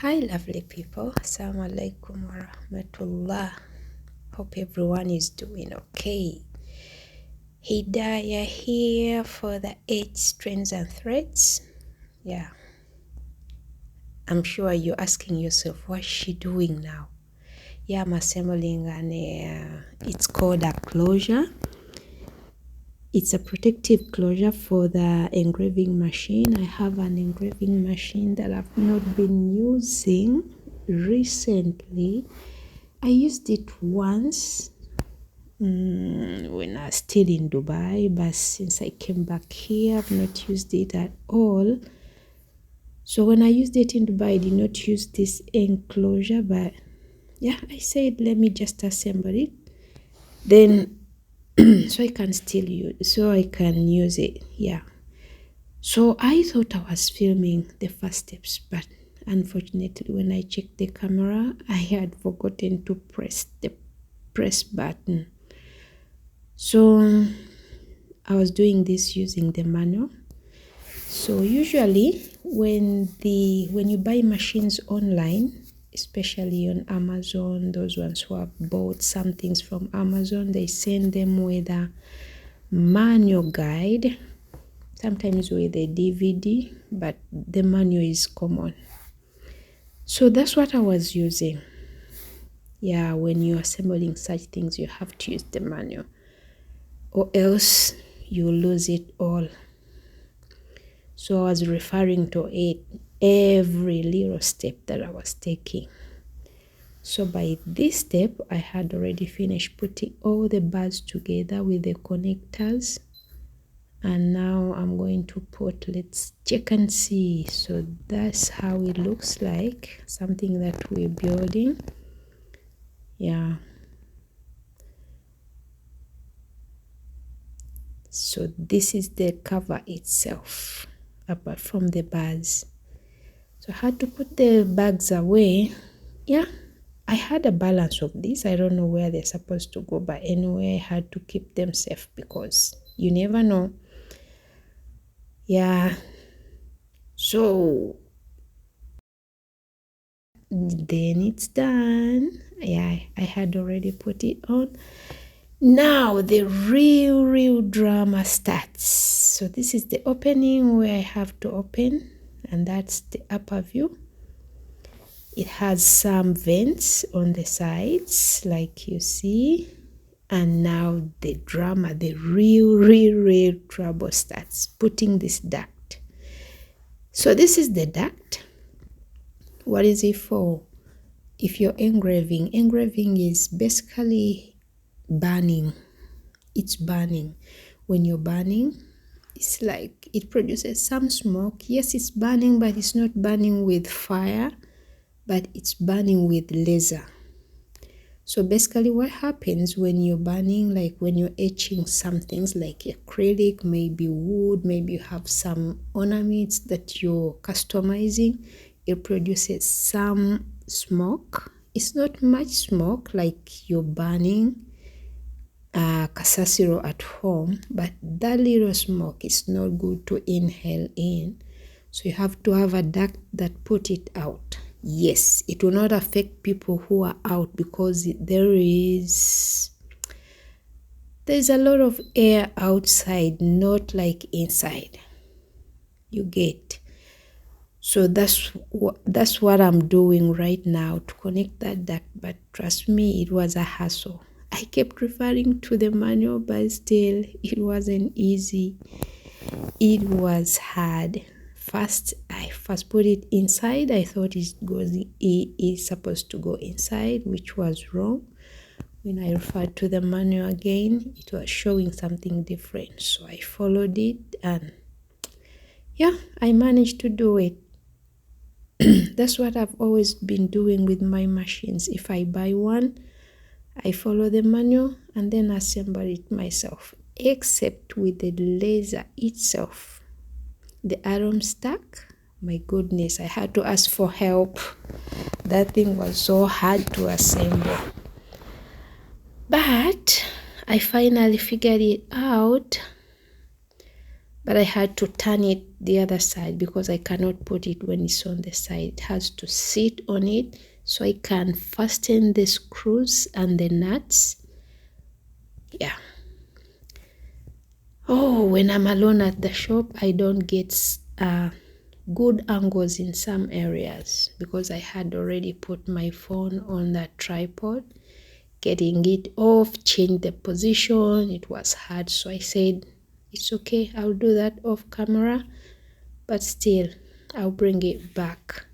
Hi lovely people, assalamu alaikum wa rahmatullah. Hope everyone is doing okay. Hidayah here for the 8 strands and threads. Yeah, I'm sure you're asking yourself, what's she doing now? Yeah, I'm assembling it's called a closure. It's a protective closure for the engraving machine. I have an engraving machine that I've not been using recently. I used it once when I was still in Dubai, but since I came back here, I've not used it at all. So when I used it in Dubai, I did not use this enclosure, but yeah, I said, let me just assemble it. Then so I can use it. Yeah. So I thought I was filming the first steps, but unfortunately when I checked the camera, I had forgotten to press the press button. So I was doing this using the manual. So usually when you buy machines online, especially on Amazon, those ones who have bought some things from Amazon, they send them with a manual guide, sometimes with a DVD, but the manual is common. So that's what I was using. Yeah, when you're assembling such things, you have to use the manual, or else you lose it all. So I was referring to it every little step that I was taking. So by this step, I had already finished putting all the bars together with the connectors. And now I'm going to put, let's check and see. So that's how it looks like, something that we're building. Yeah. So this is the cover itself, apart from the bars. So I had to put the bags away. Yeah, I had a balance of this. I don't know where they're supposed to go, but anyway, I had to keep them safe because you never know. Yeah. So then it's done. Yeah, I had already put it on. Now the real drama starts. So this is the opening where I have to open, and that's the upper view. It has some vents on the sides like you see, and now the drama, the real trouble starts, putting this duct. So this is the duct. What is it for? If you're engraving is basically burning. It's burning. When you're burning, it's like it produces some smoke. Yes, it's burning, but it's not burning with fire, but it's burning with laser. So basically what happens when you're burning, like when you're etching some things like acrylic, maybe wood, maybe you have some ornaments that you're customizing, it produces some smoke. It's not much smoke like you're burning kasasiro at home, but that little smoke is not good to inhale in. So you have to have a duct that put it out. Yes, it will not affect people who are out because there's a lot of air outside, not like inside. You get. So that's what I'm doing right now to connect that duct, but trust me, it was a hassle. I kept referring to the manual, but still it wasn't easy. It was hard. I first put it inside. I thought it's supposed to go inside, which was wrong. When I referred to the manual again, it was showing something different. So I followed it, and yeah, I managed to do it. That's what I've always been doing with my machines. If I buy one, I follow the manual and then assemble it myself, except with the laser itself. The Atomstack, my goodness, I had to ask for help. That thing was so hard to assemble. But I finally figured it out. but I had to turn it the other side because I cannot put it when it's on the side. It has to sit on it so I can fasten the screws and the nuts. Yeah. Oh, when I'm alone at the shop, I don't get good angles in some areas because I had already put my phone on that tripod. Getting it off, change the position, it was hard. So I said, it's okay, I'll do that off camera, but still, I'll bring it back.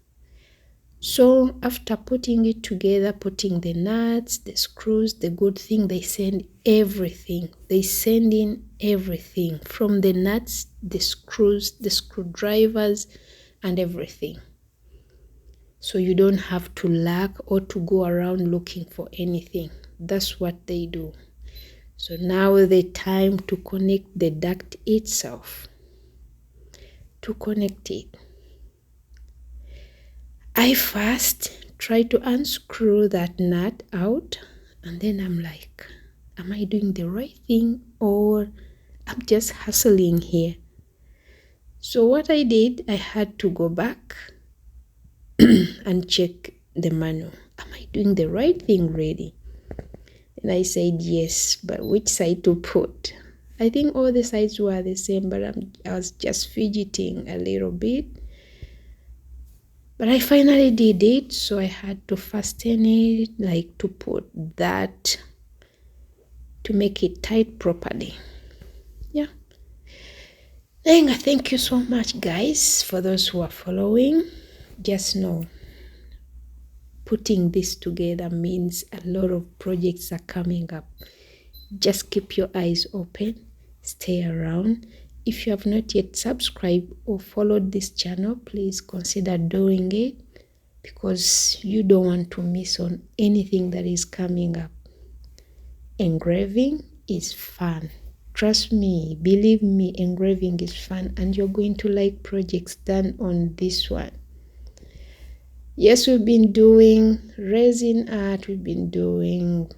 So after putting it together, putting the nuts, the screws, the good thing, they send everything. They send in everything from the nuts, the screws, the screwdrivers, and everything. So you don't have to lack or to go around looking for anything. That's what they do. So now the time to connect the duct itself. To connect it, I first try to unscrew that nut out, and then I'm like, am I doing the right thing or I'm just hustling here? So what I did, I had to go back and check the manual. Am I doing the right thing really? And I said yes, but which side to put? I think all the sides were the same, but I was just fidgeting a little bit. But I finally did it, so I had to fasten it, like to put that, to make it tight properly. Yeah. And thank you so much, guys, for those who are following. Just know, putting this together means a lot of projects are coming up. Just keep your eyes open, stay around. If you have not yet subscribed or followed this channel, please consider doing it because you don't want to miss on anything that is coming up. Engraving is fun. Trust me, believe me, engraving is fun and you're going to like projects done on this one. Yes, we've been doing resin art, we've been doing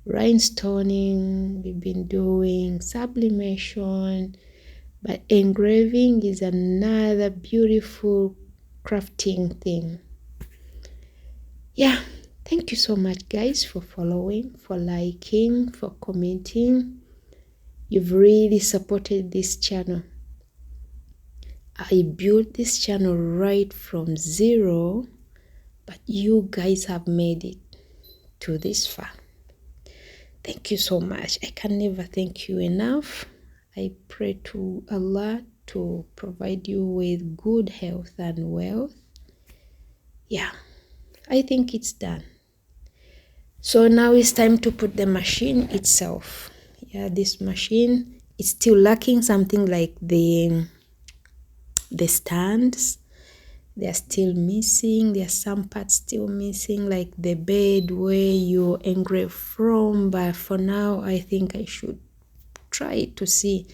rhinestoning, we've been doing sublimation, but engraving is another beautiful crafting thing. Yeah, thank you so much, guys, for following, for liking, for commenting. You've really supported this channel. I built this channel right from zero, but you guys have made it to this far. Thank you so much. I can never thank you enough. I pray to Allah to provide you with good health and wealth. Yeah, I think it's done. So now it's time to put the machine itself. Yeah, this machine is still lacking something like the stands. They're still missing. There are some parts still missing, like the bed where you engrave from. But for now, I think I should try to see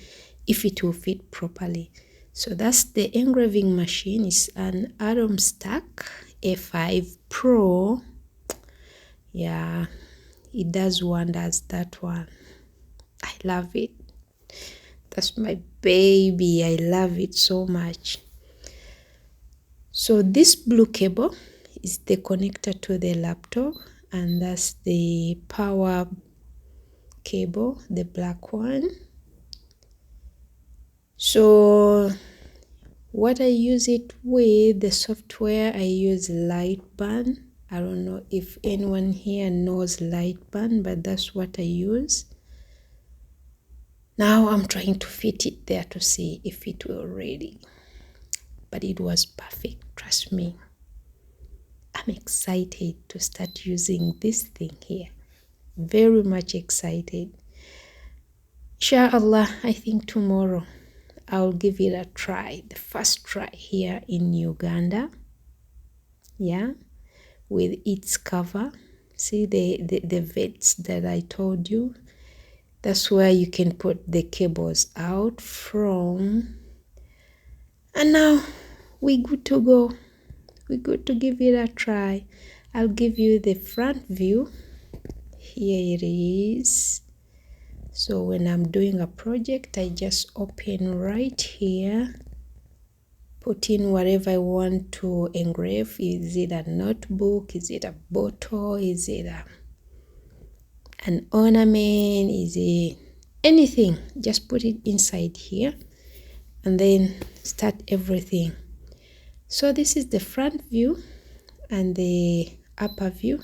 if it will fit properly. So that's the engraving machine. It's an Atomstack A5 PRO. Yeah, it does wonders, that one. I love it. That's my baby. I love it so much. So this blue cable is the connector to the laptop, and that's the power cable, the black one. So what I use it with, the software, I use Lightburn. I don't know if anyone here knows Lightburn, but that's what I use. Now I'm trying to fit it there to see if it will ready. But it was perfect, trust me. I'm excited to start using this thing here. Very much excited. Inshallah, I think tomorrow I'll give it a try. The first try here in Uganda. Yeah, with its cover. See the vents that I told you? That's where you can put the cables out from. And now we're good to go. We're good to give it a try. I'll give you the front view. Here it is. So when I'm doing a project, I just open right here, put in whatever I want to engrave. Is it a notebook? Is it a bottle? Is it an ornament? Is it anything? Just put it inside here and then start everything. So this is the front view and the upper view.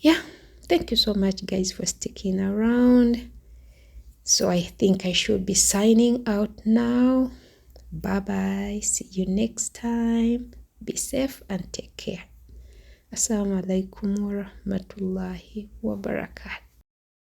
Yeah, thank you so much guys for sticking around. So I think I should be signing out now. Bye bye, see you next time. Be safe and take care. Assalamu alaikum wa rahmatullahi wa barakatuh.